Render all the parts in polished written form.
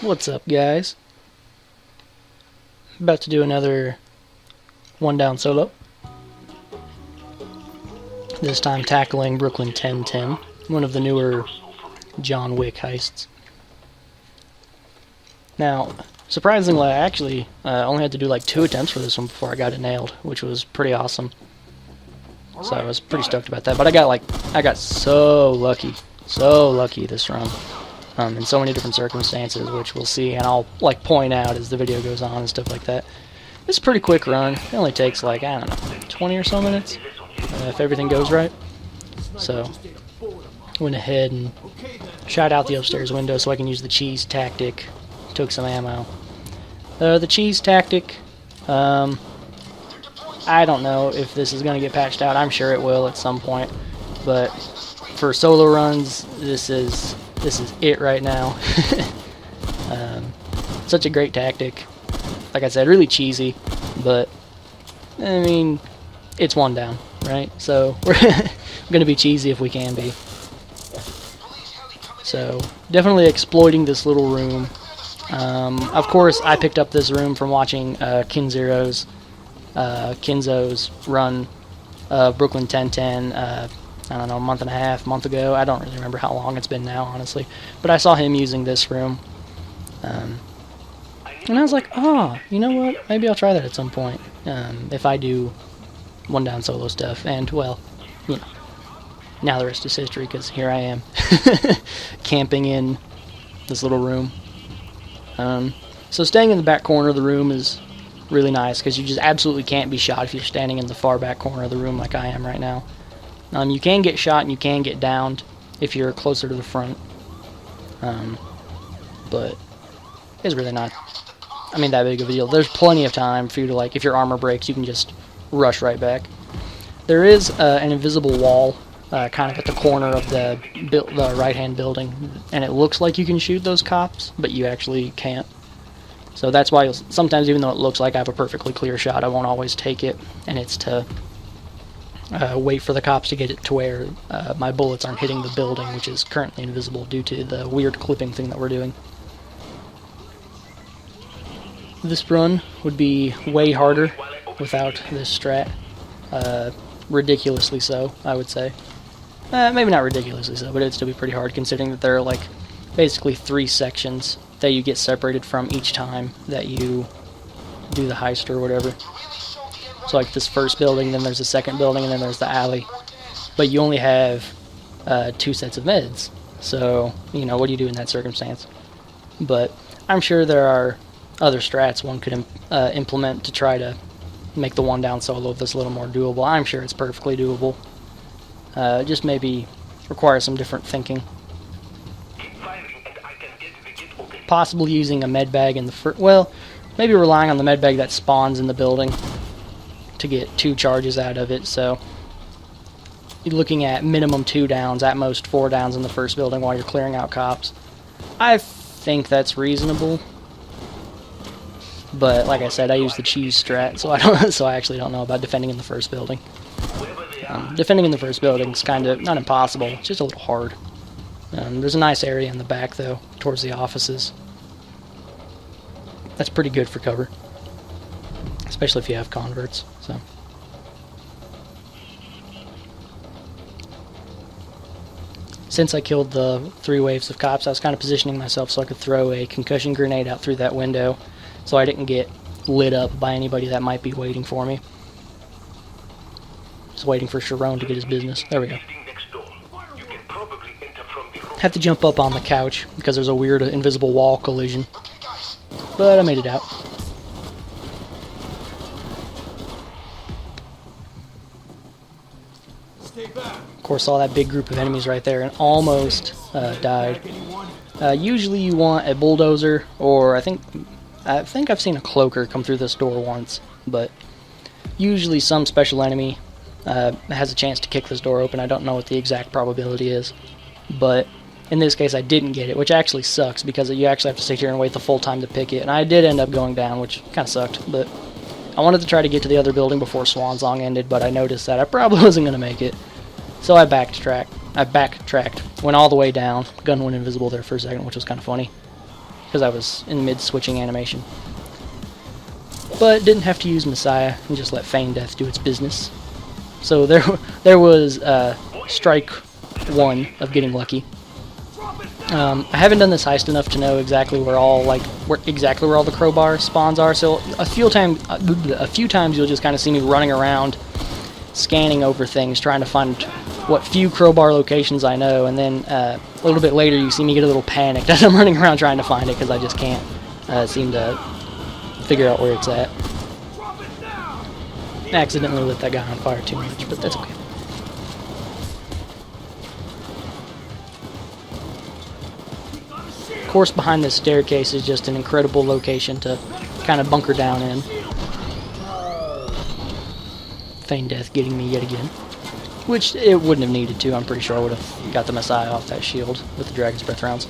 What's up, guys? About to do another one down solo. This time tackling Brooklyn 1010, one of the newer John Wick heists. Now, surprisingly, I actually only had to do like 2 attempts for this one before I got it nailed, which was pretty awesome. So I was pretty stoked about that. But I got so lucky this run. In so many different circumstances, which we'll see, and I'll like point out as the video goes on and stuff like that. It's a pretty quick run. It only takes like, I don't know, 20 or so minutes if everything goes right. So went ahead and shot out the upstairs window so I can use the cheese tactic. Took some ammo. The cheese tactic, I don't know if this is going to get patched out. I'm sure it will at some point, but for solo runs, this is it right now. Such a great tactic. Like I said, really cheesy, but I mean, it's one down, right? So we're going to be cheesy if we can be. So definitely exploiting this little room. Of course, I picked up this room from watching Kinzo's run Brooklyn 1010. I don't know, a month and a half, month ago. I don't really remember how long it's been now, honestly. But I saw him using this room. And I was like, oh, you know what? Maybe I'll try that at some point. If I do one down solo stuff. And, well, you know, now the rest is history, because here I am. Camping in this little room. So staying in the back corner of the room is really nice, because you just absolutely can't be shot if you're standing in the far back corner of the room like I am right now. You can get shot and you can get downed if you're closer to the front. But it's really not, I mean, that big of a deal. There's plenty of time for you to, like, if your armor breaks, you can just rush right back. There is an invisible wall kind of at the corner of the right-hand building, and it looks like you can shoot those cops, but you actually can't. So that's why sometimes, even though it looks like I have a perfectly clear shot, I won't always take it, and it's to wait for the cops to get it to where my bullets aren't hitting the building, which is currently invisible due to the weird clipping thing that we're doing. This run would be way harder without this strat. Ridiculously so, I would say. Maybe not ridiculously so, but it'd still be pretty hard, considering that there are like basically 3 sections that you get separated from each time that you do the heist or whatever. So like this first building, then there's the second building, and then there's the alley. But you only have 2 sets of meds. So, you know, what do you do in that circumstance? But I'm sure there are other strats one could implement to try to make the one down solo of this a little more doable. I'm sure it's perfectly doable. Just maybe requires some different thinking. Possibly using a med bag in the first, well, maybe relying on the med bag that spawns in the building to get 2 charges out of it. So you're looking at minimum 2 downs, at most 4 downs in the first building while you're clearing out cops. I think that's reasonable, but like I said, I use the cheese strat, so I actually don't know about defending in the first building. Defending in the first building is kind of not impossible, it's just a little hard. There's a nice area in the back though, towards the offices. That's pretty good for cover, especially if you have converts. So since I killed the 3 waves of cops, I was kind of positioning myself so I could throw a concussion grenade out through that window, so I didn't get lit up by anybody that might be waiting for me. Just waiting for Sharon to get his business. There we go. Have to jump up on the couch because there's a weird invisible wall collision, but I made it out. Of course, saw that big group of enemies right there and almost died. Usually you want a bulldozer, or I think I've seen a cloaker come through this door once, but usually some special enemy has a chance to kick this door open. I don't know what the exact probability is, but in this case I didn't get it, which actually sucks because you actually have to sit here and wait the full time to pick it, and I did end up going down, which kind of sucked. But I wanted to try to get to the other building before Swan Song ended, but I noticed that I probably wasn't going to make it. So I backtracked, went all the way down. Gun went invisible there for a second, which was kind of funny. because I was in mid-switching animation. But didn't have to use Messiah and just let Feign Death do its business. So there was strike 1 of getting lucky. I haven't done this heist enough to know exactly where all the crowbar spawns are. So a few times you'll just kind of see me running around, scanning over things, trying to find what few crowbar locations I know, and then a little bit later you see me get a little panicked as I'm running around trying to find it because I just can't seem to figure out where it's at. I accidentally lit that guy on fire too much, but that's okay. Of course, behind this staircase is just an incredible location to kind of bunker down in. Feign Death getting me yet again. Which it wouldn't have needed to. I'm pretty sure I would have got the Messiah off that shield with the Dragon's Breath rounds.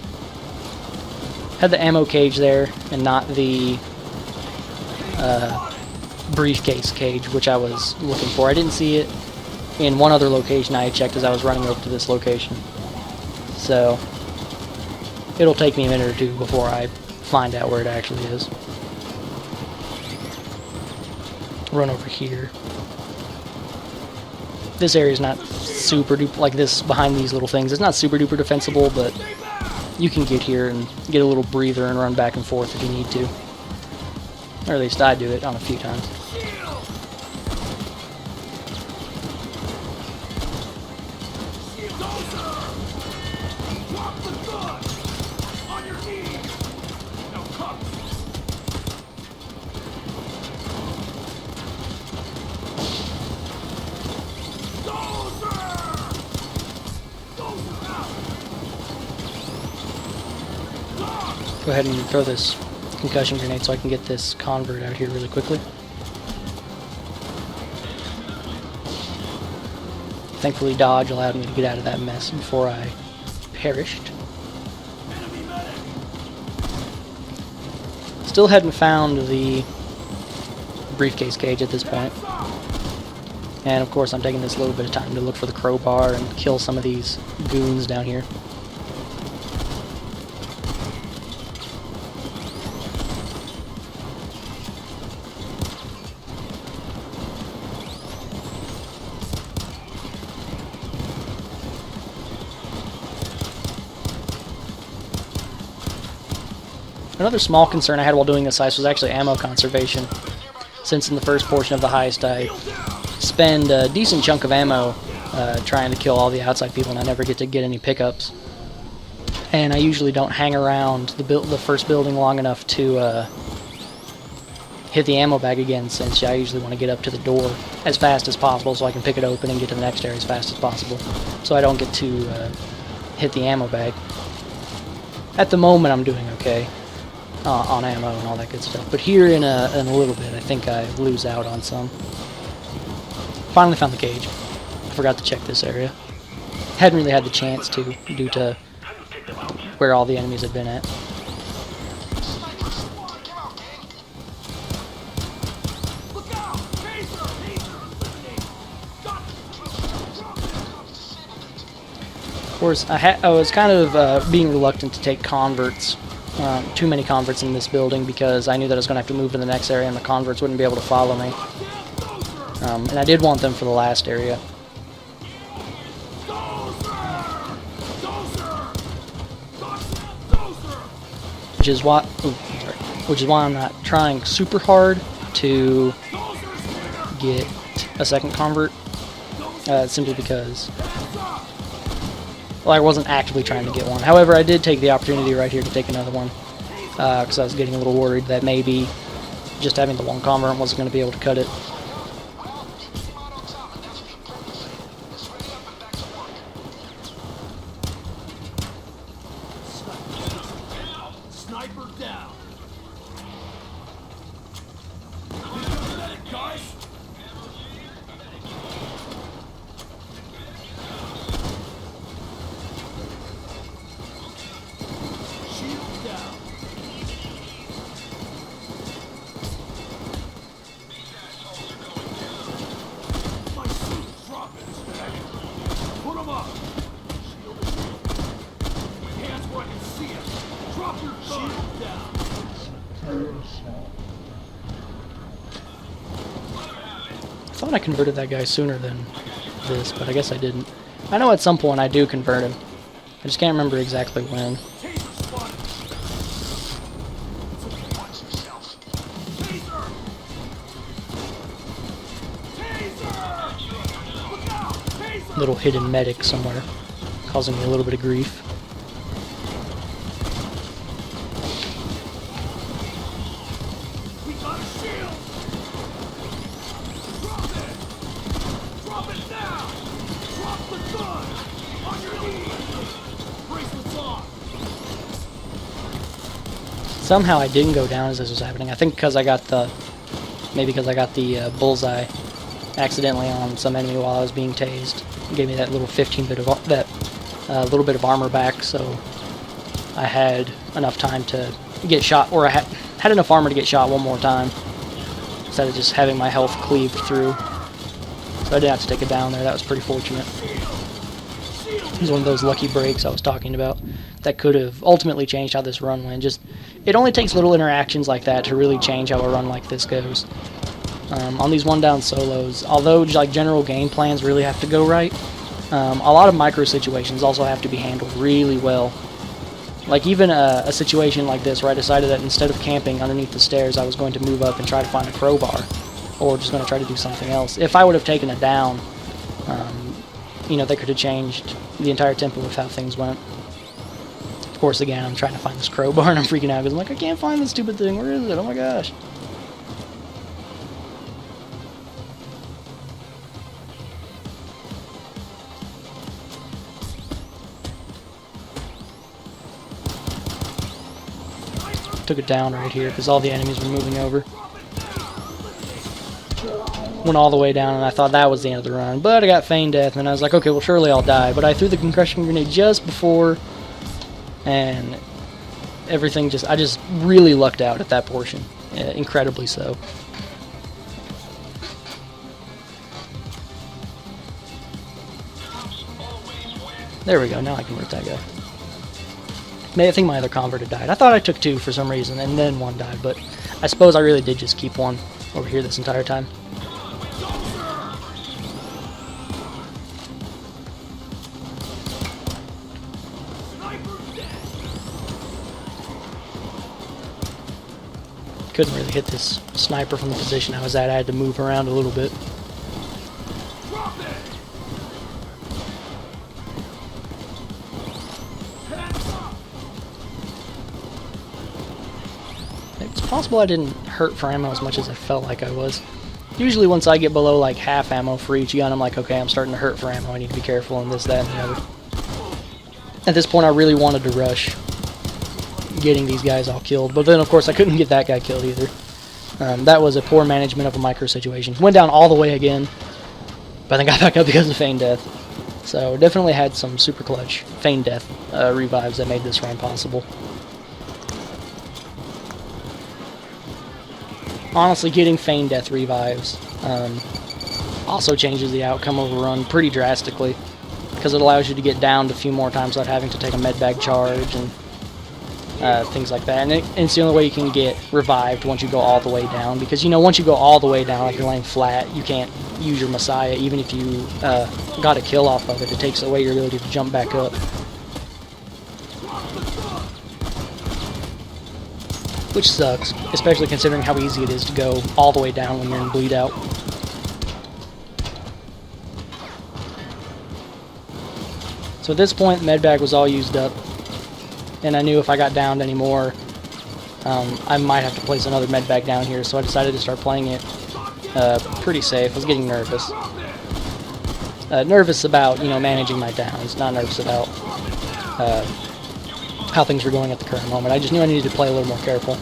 Had the ammo cage there and not the briefcase cage, which I was looking for. I didn't see it in one other location I had checked as I was running over to this location. So it'll take me a minute or two before I find out where it actually is. Run over here. This area is not super duper, like this behind these little things. It's not super duper defensible, but you can get here and get a little breather and run back and forth if you need to. Or at least I do it on a few times. Go ahead and throw this concussion grenade so I can get this convert out here really quickly. Thankfully, dodge allowed me to get out of that mess before I perished. Still hadn't found the briefcase cage at this point. And of course, I'm taking this little bit of time to look for the crowbar and kill some of these goons down here. Another small concern I had while doing this heist was actually ammo conservation. Since in the first portion of the heist I spend a decent chunk of ammo trying to kill all the outside people and I never get to get any pickups. And I usually don't hang around the first building long enough to hit the ammo bag again, since I usually want to get up to the door as fast as possible so I can pick it open and get to the next area as fast as possible. So I don't get to hit the ammo bag. At the moment I'm doing okay. On ammo and all that good stuff. But here in a little bit, I think I lose out on some. Finally found the cage. I forgot to check this area. Hadn't really had the chance to, due to where all the enemies had been at. Of course, I was kind of being reluctant to take converts. Too many converts in this building because I knew that I was going to have to move to the next area and the converts wouldn't be able to follow me. And I did want them for the last area. Which is why I'm not trying super hard to get a second convert. Simply because, well, I wasn't actively trying to get one. However, I did take the opportunity right here to take another one, because I was getting a little worried that maybe just having the one convert wasn't going to be able to cut it. Sniper down. I thought I converted that guy sooner than this, but I guess I didn't. I know at some point I do convert him. I just can't remember exactly when. Little hidden medic somewhere, causing me a little bit of grief. We got a shield. Drop it. Drop it now. Drop the gun. On your knees. Bracelets on. Somehow I didn't go down as this was happening. I think because I got the, maybe because I got the bullseye accidentally on some enemy while I was being tased. It gave me that little 15 bit of that little bit of armor back, so I had enough time to get shot, or I had enough armor to get shot one more time instead of just having my health cleaved through. So I didn't have to take it down there. That was pretty fortunate. It was one of those lucky breaks I was talking about that could have ultimately changed how this run went. Just, it only takes little interactions like that to really change how a run like this goes. On these one-down solos, although like general game plans really have to go right, a lot of micro situations also have to be handled really well. Like even a situation like this where I decided that instead of camping underneath the stairs, I was going to move up and try to find a crowbar, or just going to try to do something else. If I would have taken it down, you know, they could have changed the entire tempo of how things went. Of course, again, I'm trying to find this crowbar and I'm freaking out because I'm like, I can't find this stupid thing. Where is it? Oh my gosh. Took it down right here because all the enemies were moving over. Went all the way down and I thought that was the end of the run, but I got feigned death and I was like, okay, well surely I'll die, but I threw the concussion grenade just before and everything I just really lucked out at that portion, incredibly so. There we go, now I convert that guy. I think my other convert had died. I thought I took two for some reason, and then one died, but I suppose I really did just keep one over here this entire time. Couldn't really hit this sniper from the position I was at. I had to move around a little bit. It's possible I didn't hurt for ammo as much as I felt like I was. Usually once I get below like half ammo for each gun, I'm like, okay, I'm starting to hurt for ammo. I need to be careful and this, that, and the other. At this point, I really wanted to rush getting these guys all killed, but then of course I couldn't get that guy killed either. That was a poor management of a micro situation. Went down all the way again, but then got back up because of feigned death. So definitely had some super clutch feigned death revives that made this run possible. Honestly, getting feigned death revives also changes the outcome of a run pretty drastically, because it allows you to get downed a few more times without having to take a medbag charge and things like that. And it's the only way you can get revived once you go all the way down, because, you know, once you go all the way down, like you're laying flat, you can't use your Messiah. Even if you got a kill off of it, it takes away your ability to jump back up. Which sucks, especially considering how easy it is to go all the way down when you're in bleed out. So at this point, the medbag was all used up, and I knew if I got downed anymore, I might have to place another medbag down here, so I decided to start playing it pretty safe. I was getting nervous. Nervous about, you know, managing my downs, not nervous about how things were going at the current moment. I just knew I needed to play a little more careful.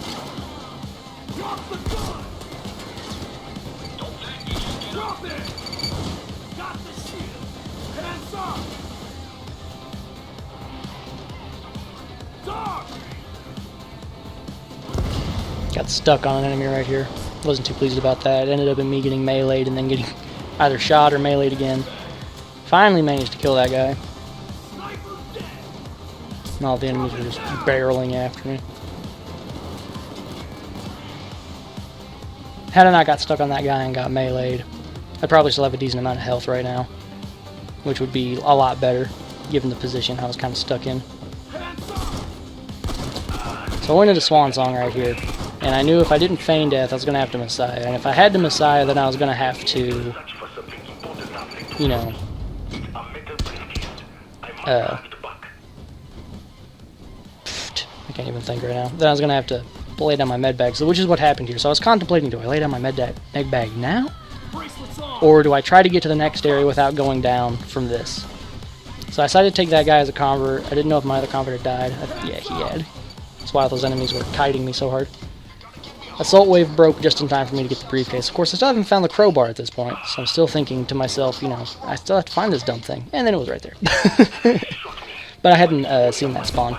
Got stuck on an enemy right here. Wasn't too pleased about that. It ended up in me getting meleeed and then getting either shot or meleeed again. Finally managed to kill that guy. and all the enemies were just barreling after me. Had I not got stuck on that guy and got meleeed, I'd probably still have a decent amount of health right now, which would be a lot better, given the position I was kind of stuck in. So I went into Swan Song right here, and I knew if I didn't feign death, I was going to have to Messiah. And if I had to Messiah, then I was going to have to, you know, I can't even think right now. Then I was going to have to lay down my med bag, so which is what happened here. So I was contemplating, do I lay down my med bag now? Or do I try to get to the next area without going down from this? So I decided to take that guy as a convert. I didn't know if my other convert had died. Yeah, he had. That's why those enemies were kiting me so hard. Assault wave broke just in time for me to get the briefcase. Of course, I still haven't found the crowbar at this point, so I'm still thinking to myself, you know, I still have to find this dumb thing. And then it was right there. But I hadn't seen that spawn.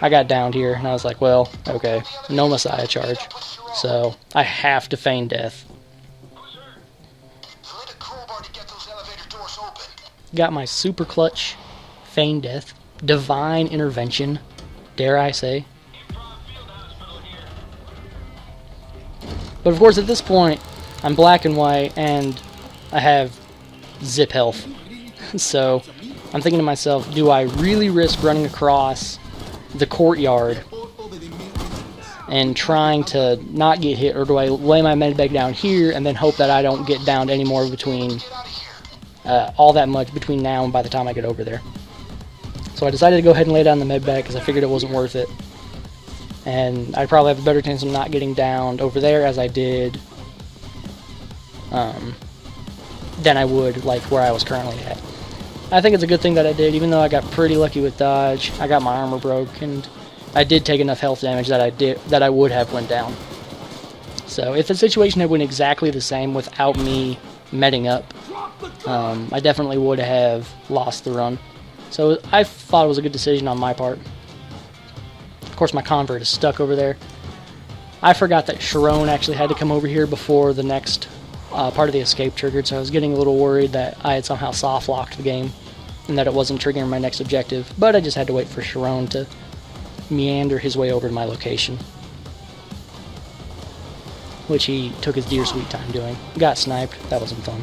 I got downed here, and I was like, well, okay, no Messiah charge, so I have to feign death. Got my super clutch, feign death, divine intervention, dare I say. But of course, at this point, I'm black and white, and I have zip health. So I'm thinking to myself, do I really risk running across the courtyard and trying to not get hit, or do I lay my medbag down here and then hope that I don't get downed anymore between all that much between now and by the time I get over there? So I decided to go ahead and lay down the medbag because I figured it wasn't worth it, and I'd probably have a better chance of not getting downed over there as I did than I would like where I was currently at. I think it's a good thing that I did, even though I got pretty lucky with dodge. I got my armor broke, and I did take enough health damage that I would have went down. So if the situation had went exactly the same without me medding up, I definitely would have lost the run. So I thought it was a good decision on my part. Of course, my convert is stuck over there. I forgot that Sharon actually had to come over here before the next part of the escape triggered, so I was getting a little worried that I had somehow soft-locked the game and that it wasn't triggering my next objective, but I just had to wait for Sharon to meander his way over to my location, which he took his dear sweet time doing. Got sniped. That wasn't fun.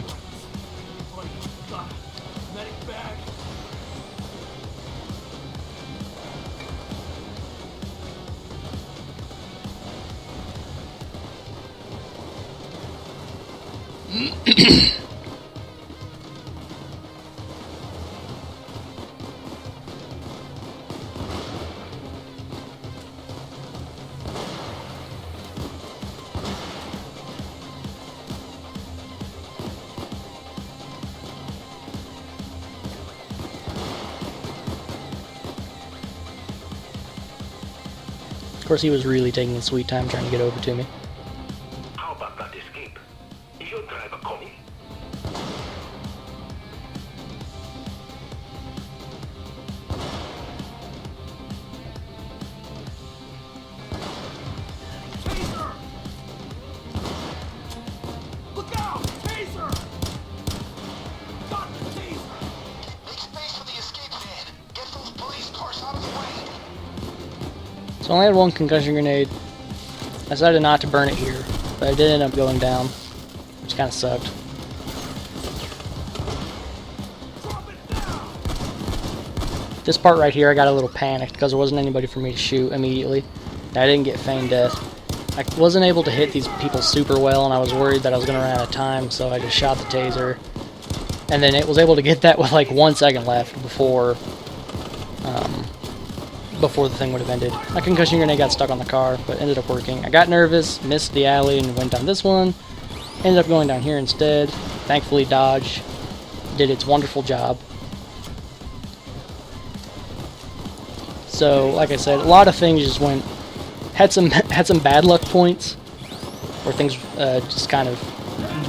Of course, he was really taking his sweet time trying to get over to me. How about that escape? Is your driver coming? Taser! Look out! Taser! Got the taser! Make space for the escape van. Get those police cars out of the way. So I only had one concussion grenade. I decided not to burn it here, but I did end up going down, which kind of sucked. This part right here, I got a little panicked because there wasn't anybody for me to shoot immediately. And I didn't get feigned death. I wasn't able to hit these people super well, and I was worried that I was going to run out of time, so I just shot the taser. And then it was able to get that with like 1 second left before the thing would have ended. My concussion grenade got stuck on the car, but ended up working. I got nervous, missed the alley, and went down this one. Ended up going down here instead. Thankfully, dodge did its wonderful job. So, like I said, a lot of things just went... Had some bad luck points, where things just kind of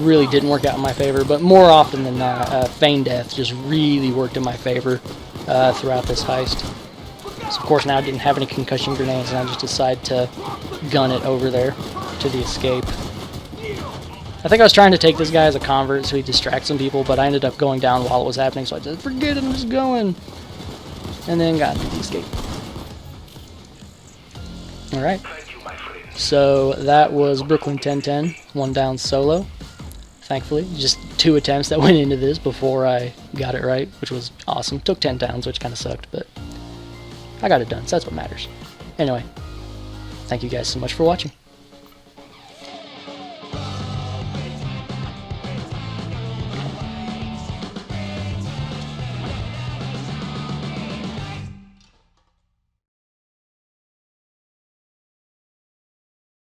really didn't work out in my favor, but more often than not, feign death just really worked in my favor throughout this heist. So of course now I didn't have any concussion grenades, and I just decided to gun it over there to the escape. I think I was trying to take this guy as a convert so he distracts some people, but I ended up going down while it was happening, so I said, forget it, I'm just going. And then got into the escape. Alright. So that was Brooklyn 1010, 1 down solo. Thankfully, just 2 attempts that went into this before I got it right, which was awesome. Took 10 downs, which kind of sucked, but I got it done, so that's what matters. Anyway, thank you guys so much for watching.